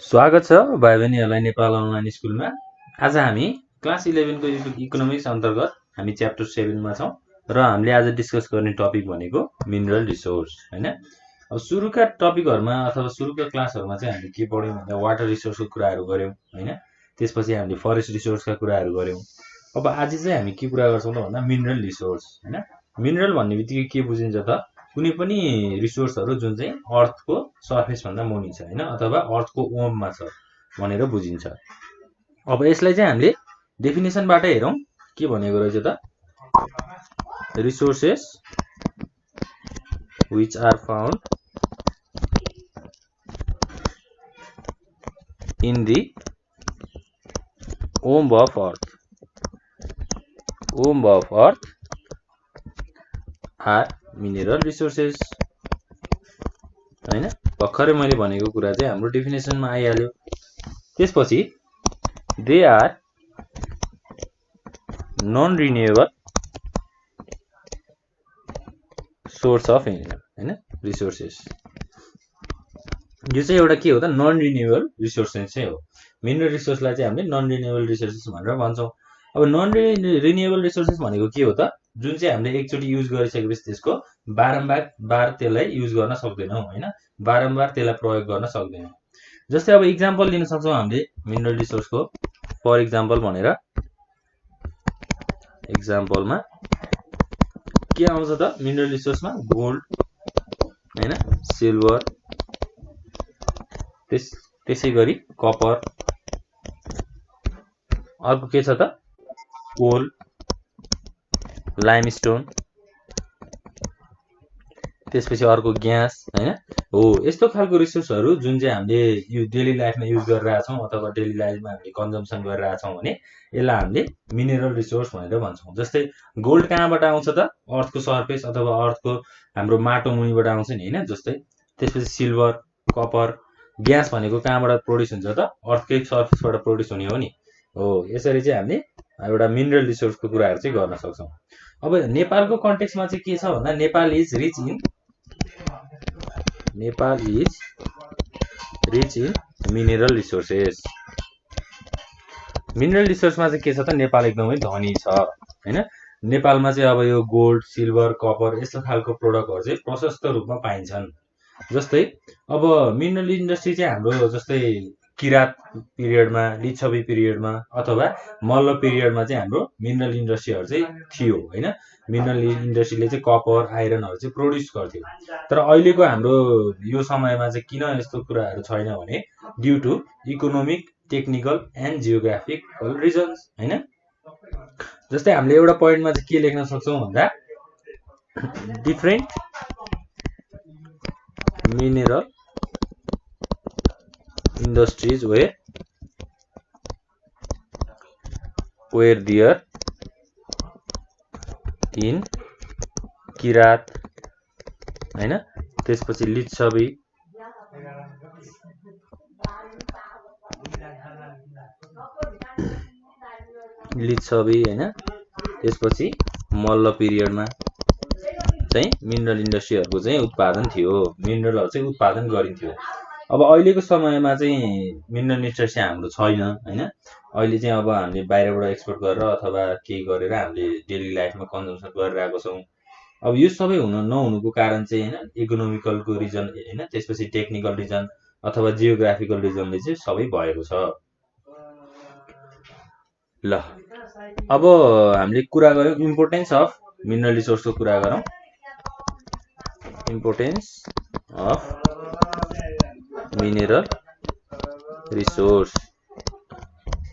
स्वागत छ भाइ बहिनीहरूलाई नेपाल अनलाइन स्कुलमा। आज हामी क्लास 11 को इकोनोमिक्स अन्तर्गत हामी च्याप्टर 7 मा छौं र हामीले आज डिस्कस गर्ने टपिक भनेको मिनरल रिसोर्स हैन। अब सुरुका टपिकहरुमा अथवा सुरुका क्लासहरुमा चाहिँ हामीले के पढ्यौं भन्दा वाटर रिसोर्सको कुराहरु गर्यौं हैन। त्यसपछि हामीले फरेस्ट रिसोर्सका कुराहरु गर्यौं। अब आज चाहिँ हामी के कुरा गर्छौं त भन्दा मिनरल रिसोर्स हैन। मिनरल भन्ने बित्तिकै के बुझिन्छ त कुनै पनि रिसोर्सहरु जुन चाहिँ अर्थको सरफेस भन्दा मुनि छ हैन अथवा अर्थको ओममा छ भनेर बुझिन्छ। अब यसलाई चाहिँ हामीले डेफिनेसनबाट हेरौं के भनेको रहेछ त resources which are found in the womb of earth are mineral resources हैन। भर्खरै मैले भनेको कुरा चाहिँ हाम्रो डेफिनेसनमा आइहाल्यो। त्यसपछि they are non renewable source of हैन रिसोर्सेस। यो चाहिँ एउटा के हो त नन रिन्युएबल रिसोर्सेस चाहिँ हो। मिनरल रिसोर्सलाई चाहिँ हामीले नन रिन्युएबल रिसोर्सेस भनेर भन्छौं। अब नन रिन्युएबल रिसोर्सेस भनेको के हो त जुन चाहिँ हामीले एकचोटी युज गरिसकेपछि त्यसको बारम्बार त्यसलाई युज गर्न सक्दैनौं हैन, बारम्बार त्यसलाई प्रयोग गर्न सक्दैनौं। जस्तै अब एक्जाम्पल लिन सक्छौं हामीले मिनरल रिसोर्सको। फर एक्जाम्पल भनेर एक्जाम्पलमा के आउँछ त मिनरल रिसोर्समा गोल्ड हैन, सिल्भर, त्यसैगरी कपर, अर्को के छ त कोल, लाइमस्टोन, त्यसपछि अर्को ग्यास हैन। हो यस्तो खालको रिसोर्सहरु जुन चाहिँ हामीले यो डेली लाइफमा युज गरिरहेका छौं अथवा डेली लाइफमा हामीले कन्जम्सन गरिरहेका छौं भने यसलाई हामीले मिनरल रिसोर्स भनेर भन्छौं। जस्तै गोल्ड कहाँबाट आउँछ त अर्थको सरफेस अथवा अर्थको हाम्रो माटो मुनिबाट आउँछ नि हैन। जस्तै त्यसपछि सिल्भर, कपर, ग्यास भनेको कहाँबाट प्रोड्युस हुन्छ त अर्थकै सरफेसबाट प्रोड्युस हुने हो नि। हो यसरी चाहिँ हामीले एउटा मिनरल रिसोर्सको कुराहरु चाहिँ गर्न सक्छौं। अब नेपालको कन्टेक्स्टमा चाहिँ के छ भन्दा Nepal is rich in mineral resources. Mineral रिसोर्समा चाहिँ के छ त नेपाल एकदमै धनी छ हैन। नेपालमा चाहिँ अब यो गोल्ड, सिल्भर, कपर यस्तो खालको प्रोडक्टहरु चाहिँ प्रशस्त रूपमा पाइन्छन्। जस्तै अब मिनरल इन्डस्ट्री चाहिँ हाम्रो जस्तै किरात पिरियडमा, लिच्छवी पिरियडमा अथवा मल्ल पिरियडमा चाहिँ हाम्रो मिनरल इन्डस्ट्रीहरु चाहिँ थियो हैन। मिनरल इन्डस्ट्रीले चाहिँ कपर, आइरनहरु चाहिँ प्रोड्युस गर्थ्यो। तर अहिलेको हाम्रो यो समयमा चाहिँ किन यस्तो कुराहरु छैन भने due to economic, technical and geographical reasons हैन। जस्तै हामीले एउटा पोइन्टमा चाहिँ के लेख्न सक्छौं भन्दा different mineral industries were there in Kirat हैन, त्यसपछि लिच्छवी, हैन, त्यसपछि मल्ल पिरियडमा चाहिँ मिनरल इन्डस्ट्रीहरुको चाहिँ उत्पादन थियो, मिनरलहरु चाहिँ उत्पादन गरिन्थ्यो। अब अहिलेको समयमा चाहिँ मिनरल इन्डस्ट्री हाम्रो छैन हैन। अहिले चाहिँ अब हामीले बाहिरबाट एक्सपोर्ट गरेर अथवा केही गरेर हामीले डेली लाइफमा कन्जम्सन गरिरहेको छौं। अब यो सबै नहुनुको कारण चाहिँ हैन इकोनोमिकलको रिजन हैन, त्यसपछि टेक्निकल रिजन अथवा जियोग्राफिकल रिजनले चाहिँ सबै भएको छ। ल अब हामीले कुरा गर्यौं इम्पोर्टेन्स अफ मिनरल रिसोर्सको कुरा गरौं। Importance of mineral resource.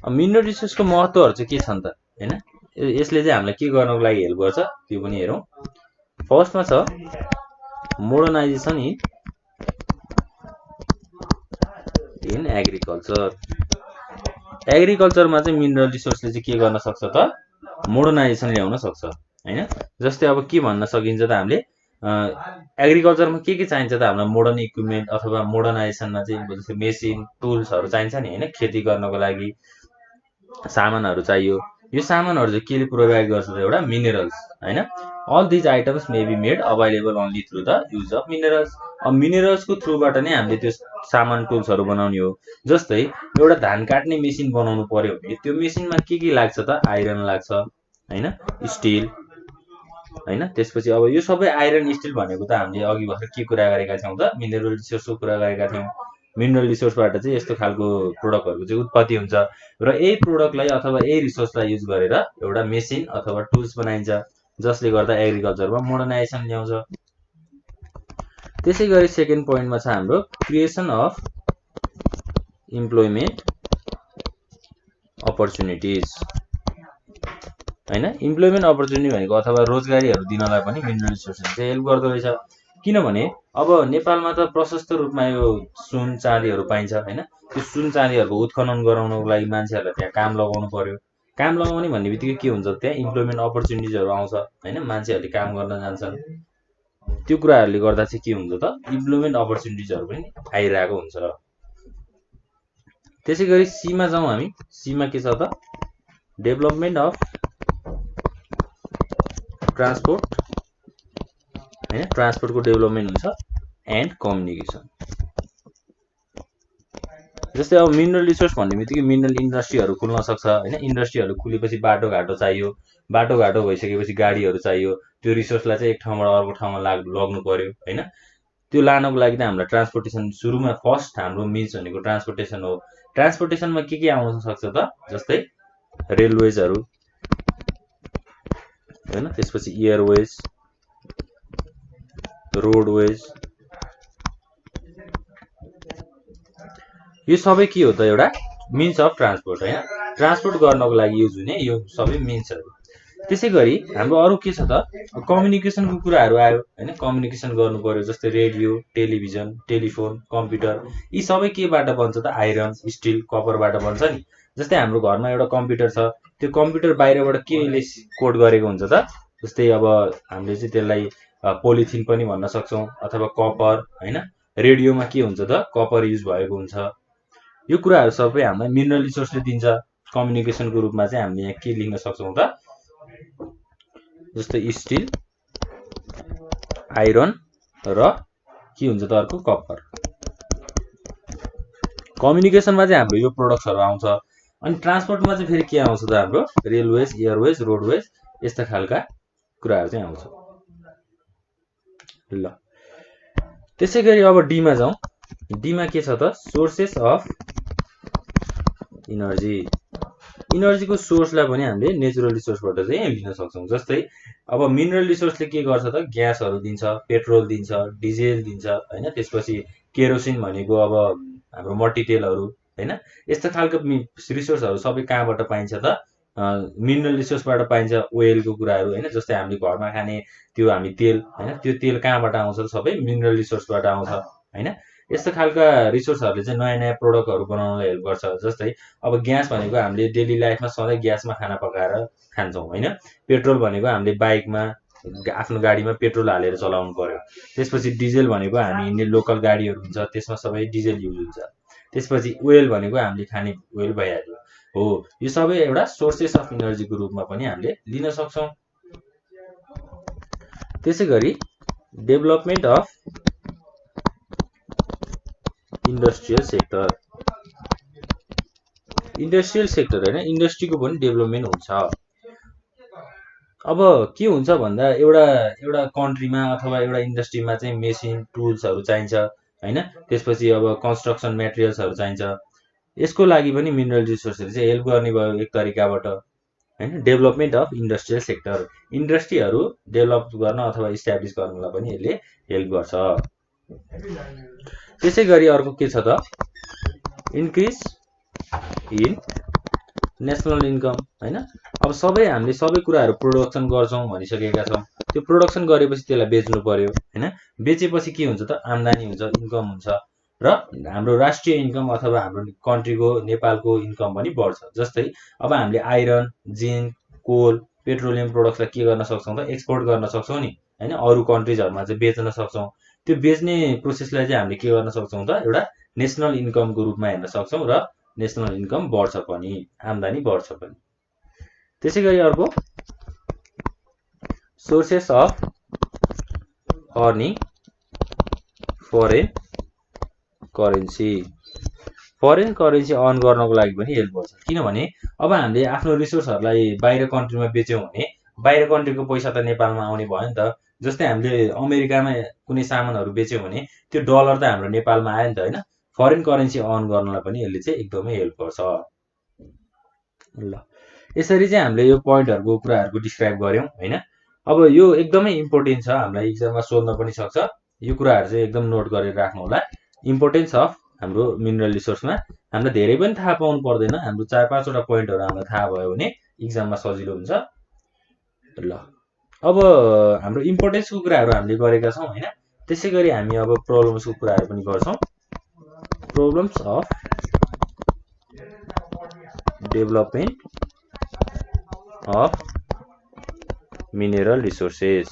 अब मिनरल रिसोर्सको महत्वहरु चाहिँ के छन् त हैन। यसले चाहिँ हामीलाई के गर्नको लागि हेल्प गर्छ त्यो पनि हेरौं। फर्स्टमा छ मोडर्नाइजेसन इन एग्रिकल्चर। एग्रिकल्चरमा चाहिँ मिनरल रिसोर्सले चाहिँ के गर्न सक्छ त मोडर्नाइजेसन ल्याउन सक्छ हैन। जस्तै अब के भन्न सकिन्छ त हामीले एग्रिकल्चरमा के चाहिन्छ त हामीलाई मोडर्न इक्विपमेन्ट अथवा मोडर्नाइजेसनमा चाहिँ जस्तै मेसिन, टुल्सहरु चाहिन्छ नि हैन। खेती गर्नको लागि सामानहरु चाहियो। यो सामानहरु चाहिँ केले प्रोभाइड गर्छ त एउटा मिनरल्स हैन। All these items may be made available only through the use of minerals. अब मिनरल्सको थ्रुबाट नै हामीले त्यो सामान टुल्सहरू बनाउने हो। जस्तै एउटा धान काट्ने मेसिन बनाउनु पर्यो भने त्यो मेसिनमा के लाग्छ त? आइरन लाग्छ हैन, स्टिल हैन। त्यसपछि अब यो सबै आइरन स्टिल भनेको त हामीले अघि भर्खर के कुरा गरेका थियौँ त? मिनरल रिसोर्सको कुरा गरेका थियौँ। मिनरल रिसोर्सबाट चाहिँ यस्तो खालको प्रोडक्टहरूको चाहिँ उत्पत्ति हुन्छ र यही प्रोडक्टलाई अथवा यही रिसोर्सलाई युज गरेर एउटा मेसिन अथवा टुल्स बनाइन्छ, जसले गर्दा एग्रिकल्चरमा मोडर्नाइजेसन ल्याउँछ। त्यसै गरी सेकेन्ड पोइन्टमा छ हाम्रो क्रिएसन अफ इम्प्लोइमेन्ट अपर्च्युनिटिज हैन। इम्प्लोइमेन्ट अपर्च्युनिटी भनेको अथवा रोजगारीहरू दिनलाई पनि मिनरल रिसोर्सले चाहिँ हेल्प गर्दो रहेछ। किनभने अब नेपालमा त प्रशस्त रूपमा यो सुन चाँदीहरू पाइन्छ हैन। त्यो सुन चाँदीहरूको उत्खनन गराउनको लागि मान्छेहरूलाई त्यहाँ काम लगाउनु पर्यो। काम लगाउने भन्ने बित्तिकै के हुन्छ? त्यहाँ इम्प्लोइमेन्ट अपर्च्युनिटिजहरू आउँछ हैन, मान्छेहरूले काम गर्न जान्छन्। त्यो कुराहरूले गर्दा चाहिँ के हुन्छ त? इम्प्लोइमेन्ट अपर्च्युनिटिजहरू पनि आइरहेको हुन्छ। त्यसै गरी सीमा जाउँ हामी। सीमा के छ त? डेभलपमेन्ट अफ ट्रान्सपोर्ट हैन, ट्रान्सपोर्टको डेभलपमेन्ट हुन्छ एन्ड कम्युनिकेसन। जस्तै अब मिनरल रिसोर्स भन्ने बित्तिकै मिनरल इन्डस्ट्रीहरू खुल्न सक्छ हैन। इन्डस्ट्रीहरू खुलेपछि बाटोघाटो चाहियो, बाटोघाटो भइसकेपछि गाडीहरू चाहियो। त्यो रिसोर्सलाई चाहिँ एक ठाउँबाट अर्को ठाउँमा लग्नु पर्यो हैन। त्यो लानको लागि त हामीलाई ट्रान्सपोर्टेसन सुरुमा फर्स्ट हाम्रो मिन्स भनेको ट्रान्सपोर्टेसन हो। ट्रान्सपोर्टेसनमा के आउन सक्छ त? जस्तै रेलवेजहरू हैन, त्यसपछि एयरवेज, रोडवेज, यो सबै के हो त? एउटा मिन्स अफ ट्रान्सपोर्ट हैन, ट्रान्सपोर्ट गर्नको लागि युज हुने यो सबै मिन्सहरू। त्यसै गरी हाम्रो अरू के छ त? कम्युनिकेसनको कुराहरू आयो हैन। कम्युनिकेसन गर्नु पर्यो, जस्तै रेडियो, टेलिभिजन, टेलिफोन, कम्प्युटर, यी सबै केबाट बन्छ त? आइरन, स्टिल, कपरबाट बन्छ नि। जस्तै हाम्रो घरमा एउटा कम्प्युटर छ, त्यो कम्प्युटर बाहिरबाट केले कोड गरेको हुन्छ त? जस्तै अब हामीले चाहिँ त्यसलाई पोलिथिन पनि भन्न सक्छौँ अथवा कपर हैन। रेडियोमा के हुन्छ त? कपर युज भएको हुन्छ। यो कुराहरू सबै हामीलाई मिनरल रिसोर्सले दिन्छ। कम्युनिकेसनको रूपमा चाहिँ हामीले यहाँ के लेख्न सक्छौँ त? जस्तै स्टिल, आइरन र के हुन्छ त अर्को? कपर। कम्युनिकेसनमा चाहिँ हाम्रो यो प्रोडक्ट्सहरू आउँछ। अनि ट्रान्सपोर्टमा चाहिँ फेरि के आउँछ त? हाम्रो रेलवेज, एयरवेज, रोडवेज, यस्ता खालका कुराहरू चाहिँ आउँछ। ल त्यसै गरी अब डीमा जाउँ। डीमा के छ त? Sources of energy. इनर्जीको सोर्सलाई पनि हामीले नेचुरल रिसोर्सबाट चाहिँ लिन सक्छौँ। जस्तै अब मिनरल रिसोर्सले के गर्छ त? ग्यासहरू दिन्छ, पेट्रोल दिन्छ, डिजेल दिन्छ हैन। त्यसपछि केरोसिन भनेको अब हाम्रो मट्टितेलहरू हैन। यस्ता खालको रिसोर्सहरू सबै कहाँबाट पाइन्छ त? मिनरल रिसोर्सबाट पाइन्छ। ओइलको कुराहरू हैन, जस्तै हामीले घरमा खाने त्यो हामी तेल हैन, त्यो तेल कहाँबाट आउँछ त? सबै मिनरल रिसोर्सबाट आउँछ हैन। यस्तो खालका रिसोर्सहरूले चाहिँ नयाँ नयाँ प्रोडक्टहरू बनाउनलाई हेल्प गर्छ। जस्तै अब ग्यास भनेको हामीले डेली लाइफमा सधैँ ग्यासमा खाना पकाएर खान्छौँ हैन। पेट्रोल भनेको हामीले बाइकमा आफ्नो गाडीमा पेट्रोल हालेर चलाउनु पर्यो। त्यसपछि डिजेल भनेको हामी हिँड्ने लोकल गाडीहरू हुन्छ, त्यसमा सबै डिजेल युज हुन्छ। त्यसपछि ओइल भनेको हामीले खाने ओइल भइहाल्यो हो। यो सबै एउटा सोर्सेस अफ इनर्जीको रूपमा पनि हामीले लिन सक्छौँ। त्यसै गरी development of industrial sector. Industrial sector हैन, इन्डस्ट्रीको पनि डेभलपमेन्ट हुन्छ। अब के हुन्छ भन्दा एउटा कन्ट्रीमा अथवा एउटा इन्डस्ट्रीमा चाहिँ मेसिन टुल्सहरू चाहिन्छ हैन। त्यसपछि अब कन्स्ट्रक्सन मेटेरियल्सहरू चाहिन्छ। यसको लागि पनि मिनरल रिसोर्सले चाहिँ हेल्प गर्ने भयो एक तरिकाबाट हैन। डेभलपमेन्ट अफ इन्डस्ट्रियल सेक्टर, इन्डस्ट्रीहरू डेभलप गर्न अथवा इस्टाब्लिस गर्नलाई पनि यसले हेल्प गर्छ। त्यसै गरी अर्को के छ त? इन्क्रिज इन नेसनल इन्कम हैन। अब हामीले सबै कुराहरू प्रोडक्सन गर्छौँ भनिसकेका छौँ। त्यो प्रोडक्सन गरेपछि त्यसलाई बेच्नु पर्यो हैन। बेचेपछि के हुन्छ त? आम्दानी हुन्छ, इन्कम हुन्छ र हाम्रो राष्ट्रिय इन्कम अथवा हाम्रो कन्ट्रीको नेपालको इन्कम पनि बढ्छ। जस्तै अब हामीले आइरन, जिन्क, कोल, पेट्रोलियम प्रोडक्ट्सलाई के गर्न सक्छौँ त? एक्सपोर्ट गर्न सक्छौँ नि हैन। अरू कन्ट्रिजहरूमा चाहिँ बेच्न सक्छौँ। त्यो बेच्ने प्रोसेसलाई चाहिँ हामीले के गर्न सक्छौँ त? एउटा नेसनल इन्कमको रूपमा हेर्न सक्छौँ र नेसनल इन्कम बढ्छ पनि, आम्दानी बढ्छ पनि। त्यसै गरी अर्को sources of earning foreign currency earn गर्नको लागि पनि हेल्प गर्छ। किनभने अब हामीले आफ्नो रिसोर्सहरूलाई बाहिर कन्ट्रीमा बेच्यौँ भने बाहिर कन्ट्रीको पैसा त नेपालमा आउने भयो नि त। जस्तै हामीले अमेरिकामा कुनै सामानहरू बेच्यौँ भने त्यो डलर त हाम्रो नेपालमा आयो नि त, होइन? फरेन करेन्सी अर्न गर्नलाई पनि यसले चाहिँ एकदमै हेल्प गर्छ। ल, यसरी चाहिँ हामीले यो पोइन्टहरूको कुराहरूको डिस्क्राइब गऱ्यौँ, होइन? अब यो एकदमै इम्पोर्टेन्ट छ, हामीलाई इक्जाममा सोध्न पनि सक्छ। यो कुराहरू चाहिँ एकदम नोट गरेर राख्नु होला। इम्पोर्टेन्स अफ हाम्रो मिनरल रिसोर्समा हामीलाई धेरै पनि थाहा पाउनु पर्दैन, हाम्रो 4-5वटा पोइन्टहरू हामीलाई थाहा भयो भने इक्जाममा सजिलो हुन्छ। ल, अब हाम्रो इम्पोर्टेन्सको कुराहरू हामीले गरेका छौँ, होइन? त्यसै गरी हामी अब प्रब्लम्सको कुराहरू पनि गर्छौँ। Problems of development of mineral resources,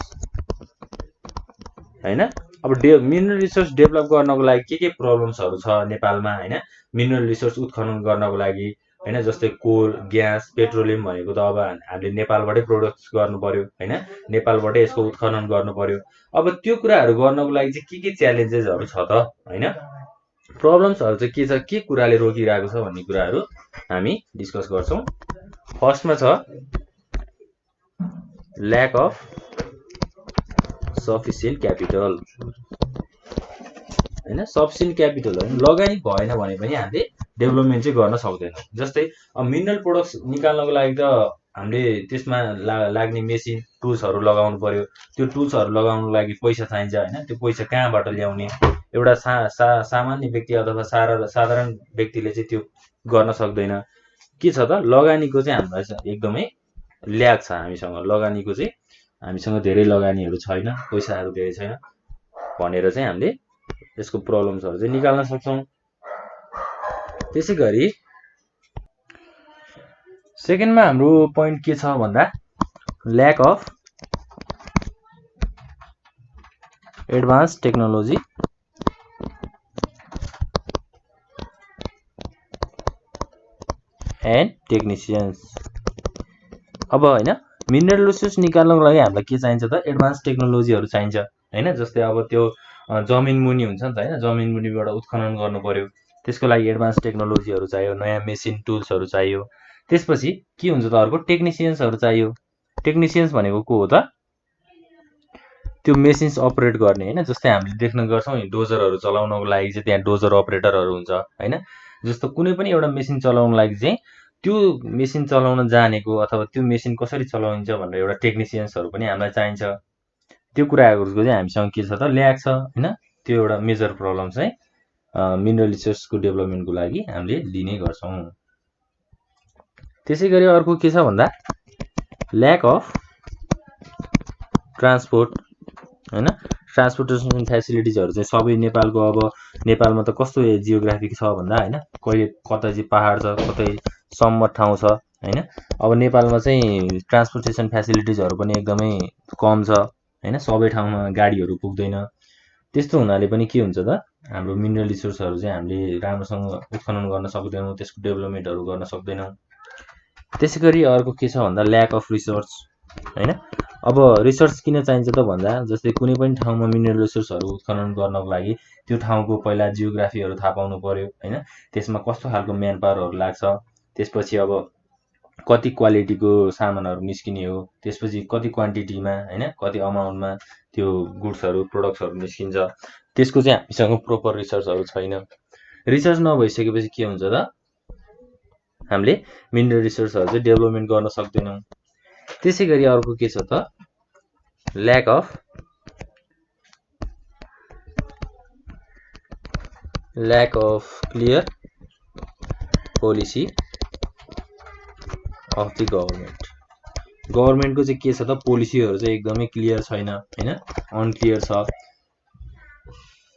होइन? अब मिनरल रिसोर्स डेभलप गर्नको लागि के प्रब्लम्सहरू छ नेपालमा, होइन? मिनरल रिसोर्स उत्खनन गर्नको लागि, होइन? जस्तै कोल, ग्यास, पेट्रोलियम भनेको त अब हामीले नेपालबाटै प्रोडक्ट गर्नु पर्यो, होइन? नेपालबाटै यसको उत्खनन गर्नु पर्यो। अब त्यो कुराहरू गर्नको लागि चाहिँ के च्यालेन्जेसहरू छ त, होइन? प्रब्लम्सहरू चाहिँ के छ, के कुराले रोकिरहेको छ भन्ने कुराहरू हामी डिस्कस गर्छौँ। फर्स्टमा छ ल्याक अफ सफिसियन्ट क्यापिटल, होइन? सफिसियन्ट क्यापिटल लगानी भएन भने पनि हामीले डेभलपमेन्ट चाहिँ गर्न सक्दैनौँ। जस्तै अब मिनरल प्रोडक्ट्स निकाल्नको लागि त हामीले त्यसमा लाग्ने मेसिन टुल्सहरू लगाउनु पर्यो। त्यो टुल्सहरू लगाउनको लागि पैसा चाहिन्छ, होइन? त्यो पैसा कहाँबाट ल्याउने? एउटा सामान्य व्यक्ति अथवा साधारण व्यक्तिले चाहिँ त्यो गर्न सक्दैन। के छ त, लगानीको चाहिँ हामीलाई एकदमै ल्याक छ। लगानीको चाहिँ हामीसँग धेरै लगानीहरू छैन, पैसाहरू धेरै छैन भनेर चाहिँ हामीले यसको प्रब्लम्सहरू चाहिँ निकाल्न सक्छौँ। त्यसै गरी सेकेन्डमा हाम्रो पोइन्ट के छ भन्दा lack of advance technology and technicians. अब, होइन, मिनरल रिसोर्स निकाल्नको लागि हामीलाई के चाहिन्छ त, एडभान्स टेक्नोलोजीहरू चाहिन्छ, होइन? जस्तै अब त्यो जमिन मुनि हुन्छ नि त, होइन? जमिन मुनिबाट उत्खनन गर्नु पर्यो, त्यसको लागि एडभान्स टेक्नोलोजीहरू चाहियो, नयाँ मेसिन टुल्सहरू चाहियो। त्यसपछि के हुन्छ त, अर्को टेक्निसियन्सहरू चाहियो। टेक्निसियन्स भनेको को हो त, त्यो मेसिन्स अपरेट गर्ने, होइन? जस्तै हामीले देख्न गर्छौँ डोजरहरू चलाउनको लागि चाहिँ त्यहाँ डोजर अपरेटरहरू हुन्छ, होइन? जस्तो कुनै पनि एउटा मेसिन चलाउनको लागि चाहिँ त्यो मेसिन चलाउन जानेको अथवा त्यो मेसिन कसरी चलाइन्छ भनेर एउटा टेक्निसियन्सहरू पनि हामीलाई चाहिन्छ। त्यो कुराहरूको चाहिँ हामीसँग के छ त, ल्याक छ, होइन? त्यो एउटा मेजर प्रब्लम चाहिँ मिनरल रिसोर्सको डेभलपमेन्टको लागि हामीले लिने गर्छौँ। त्यसै गरी अर्को के छ भन्दा ल्याक अफ ट्रान्सपोर्ट, होइन? ट्रान्सपोर्टेसन फेसिलिटिजहरू चाहिँ सबै नेपालको, अब नेपालमा त कस्तो जियोग्राफिक छ भन्दा, होइन? कहिले कतै चाहिँ पहाड छ, कतै सम्मत ठाउँ छ, होइन? अब नेपालमा चाहिँ ट्रान्सपोर्टेसन फेसिलिटिजहरू पनि एकदमै कम छ, होइन? सबै ठाउँमा गाडीहरू पुग्दैन। त्यस्तो हुनाले पनि के हुन्छ त, हाम्रो मिनरल रिसोर्सहरू चाहिँ हामीले राम्रोसँग उत्खनन गर्न सक्दैनौँ, त्यसको डेभलपमेन्टहरू गर्न सक्दैनौँ। त्यसै गरी अर्को के छ भन्दा ल्याक अफ रिसोर्स, होइन? अब रिसर्च किन चाहिन्छ त भन्दा, जस्तै कुनै पनि ठाउँमा मिनरल रिसोर्सहरू उत्खनन गर्नको लागि त्यो ठाउँको पहिला जियोग्राफीहरू थाहा पाउनु पर्यो, होइन? त्यसमा कस्तो खालको म्यान पावरहरू लाग्छ, त्यसपछि अब कति क्वालिटीको सामानहरू निस्किने हो, त्यसपछि कति क्वान्टिटीमा, होइन? कति अमाउन्टमा त्यो गुड्सहरू प्रोडक्ट्सहरू निस्किन्छ, त्यसको चाहिँ हामीसँग प्रोपर रिसर्चहरू छैन। रिसर्च नभइसकेपछि के हुन्छ त, हामीले मिनरल रिसोर्सहरू चाहिँ डेभलपमेन्ट गर्न सक्दैनौँ। त्यसै गरी अर्को के छ त, lack of clear policy of the गभर्मेन्टको चाहिँ के छ त, पोलिसीहरू चाहिँ एकदमै क्लियर छैन, होइन? अनक्लियर छ।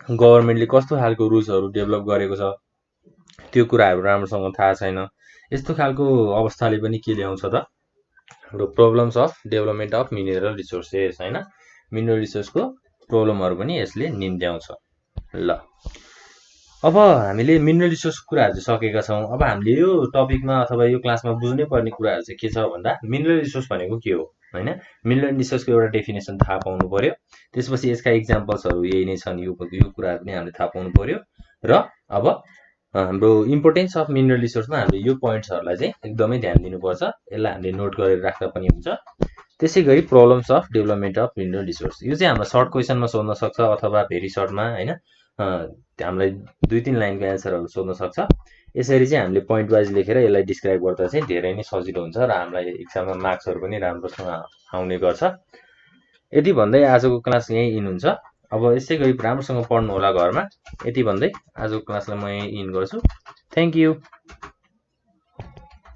गभर्मेन्टले कस्तो खालको रुल्सहरू डेभलप गरेको छ त्यो कुराहरू राम्रोसँग थाहा छैन। यस्तो खालको अवस्थाले पनि के ल्याउँछ त, हाम्रो problems of development of mineral resources, होइन? मिनरल रिसोर्सको प्रब्लमहरू पनि यसले निम्त्याउँछ। ल, अब हामीले मिनरल रिसोर्सको कुराहरू चाहिँ सकेका छौँ। अब हामीले यो टपिकमा अथवा यो क्लासमा बुझ्नै पर्ने कुराहरू चाहिँ के छ भन्दा मिनरल रिसोर्स भनेको के हो, हैन। मिनरल एन्ड रिसोर्सको एउटा डेफिनेसन थाहा पाउनु पर्यो। त्यसपछि यसका इक्जाम्पल्सहरू यही नै छन्, यो कुराहरू पनि हामीले थाहा पाउनु पर्यो। र अब हाम्रो इम्पोर्टेन्स अफ मिनरल रिसोर्समा हामीले यो पोइन्ट्सहरूलाई चाहिँ एकदमै ध्यान दिनुपर्छ। यसलाई हामीले नोट गरेर राख्दा पनि हुन्छ। त्यसै गरी problems of development of mineral resource, यो चाहिँ हाम्रो सर्ट क्वेसनमा सोध्न सक्छ अथवा भेरी सर्टमा हैन हामीलाई 2-3 लाइनको एन्सरहरू सोध्न सक्छ। यसरी चाहिँ हामीले पोइन्ट वाइज लेखेर यसलाई डिस्क्राइब गर्दा चाहिँ धेरै नै सजिलो हुन्छ र हामीलाई एक्जाममा मार्क्सहरू पनि राम्रोसँग आउने गर्छ। यति भन्दै आजको क्लास यहीँ इन हुन्छ। अब यसै गरी राम्रोसँग पढ्नु होला घरमा। यति भन्दै आजको क्लासलाई म यहीँ इन गर्छु। Thank you.